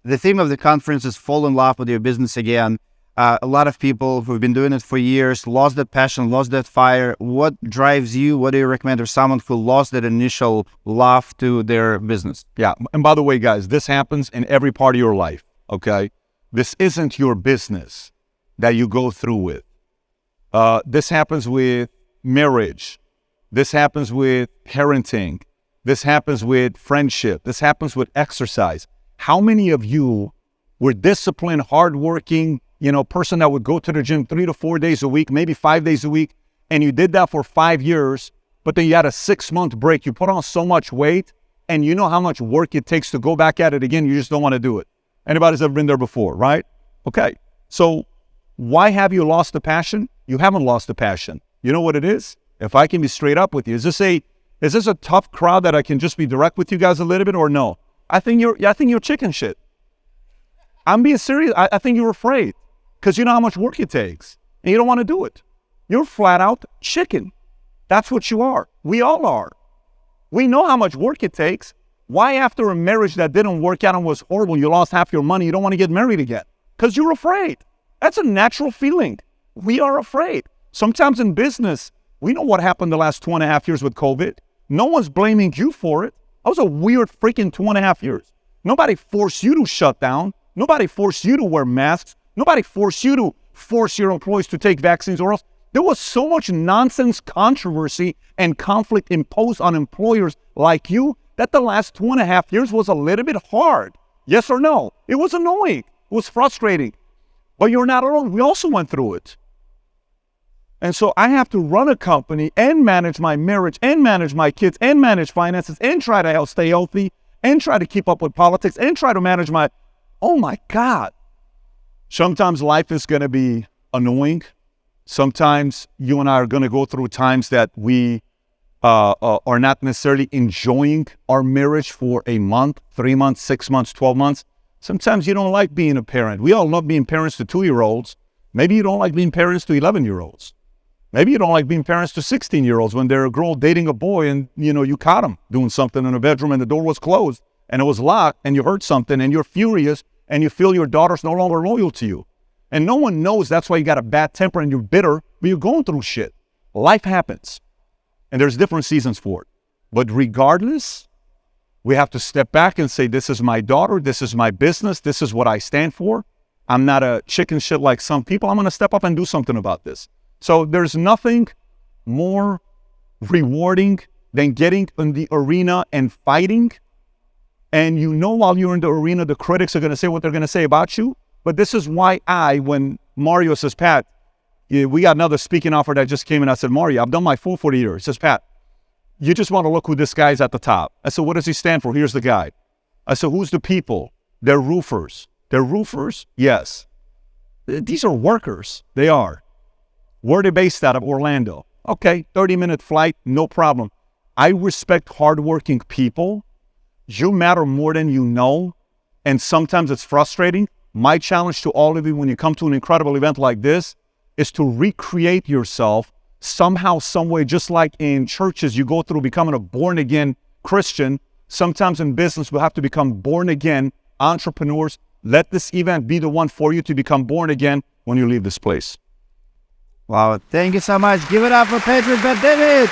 The theme of the conference is fall in love with your business again. A lot of people who've been doing it for years lost that passion, lost that fire. What drives you? What do you recommend to someone who lost that initial love to their business? Yeah. And by the way, guys, this happens in every part of your life, okay? This isn't your business that you go through with. This happens with marriage. This happens with parenting. This happens with friendship. This happens with exercise. How many of you were disciplined, hardworking, person that would go to the gym 3 to 4 days a week, maybe 5 days a week, and you did that for 5 years, but then you had a 6-month break. You put on so much weight, and you know how much work it takes to go back at it again. You just don't want to do it. Anybody's ever been there before, right? Okay. So why have you lost the passion? You haven't lost the passion. You know what it is? If I can be straight up with you, is this a tough crowd that I can just be direct with you guys a little bit, or no? I think you're chicken shit. I'm being serious. I think you're afraid because you know how much work it takes and you don't want to do it. You're flat out chicken. That's what you are. We all are. We know how much work it takes. Why after a marriage that didn't work out and was horrible, you lost half your money, you don't want to get married again? Because you're afraid. That's a natural feeling. We are afraid. Sometimes in business, we know what happened the last 2.5 years with COVID. No one's blaming you for it. That was a weird freaking 2.5 years. Nobody forced you to shut down. Nobody forced you to wear masks. Nobody forced you to force your employees to take vaccines or else. There was so much nonsense, controversy, and conflict imposed on employers like you that the last 2.5 years was a little bit hard. Yes or no? It was annoying. It was frustrating. But you're not alone. We also went through it. And so I have to run a company and manage my marriage and manage my kids and manage finances and try to stay healthy and try to keep up with politics and try to manage oh my God. Sometimes life is going to be annoying. Sometimes you and I are going to go through times that we are not necessarily enjoying our marriage for a month, 3 months, 6 months, 12 months. Sometimes you don't like being a parent. We all love being parents to 2-year-olds. Maybe you don't like being parents to 11-year-olds. Maybe you don't like being parents to 16-year-olds when they're a girl dating a boy and, you caught them doing something in a bedroom and the door was closed and it was locked and you heard something and you're furious and you feel your daughter's no longer loyal to you. And no one knows that's why you got a bad temper and you're bitter, but you're going through shit. Life happens and there's different seasons for it. But regardless, we have to step back and say, this is my daughter, this is my business, this is what I stand for. I'm not a chicken shit like some people. I'm going to step up and do something about this. So there's nothing more rewarding than getting in the arena and fighting. And while you're in the arena, the critics are going to say what they're going to say about you. But this is why when Mario says, Pat, we got another speaking offer that just came in. I said, Mario, I've done my full 40 years. He says, Pat, you just want to look who this guy's at the top. I said, what does he stand for? Here's the guy. I said, who's the people? They're roofers. They're roofers? Yes. These are workers. They are. Where are they based out of? Orlando. Okay, 30-minute flight, no problem. I respect hardworking people. You matter more than you know, and sometimes it's frustrating. My challenge to all of you when you come to an incredible event like this is to recreate yourself somehow, some way, just like in churches you go through becoming a born-again Christian. Sometimes in business we have to become born-again entrepreneurs. Let this event be the one for you to become born again when you leave this place. Wow, thank you so much. Give it up for Patrick Bet David.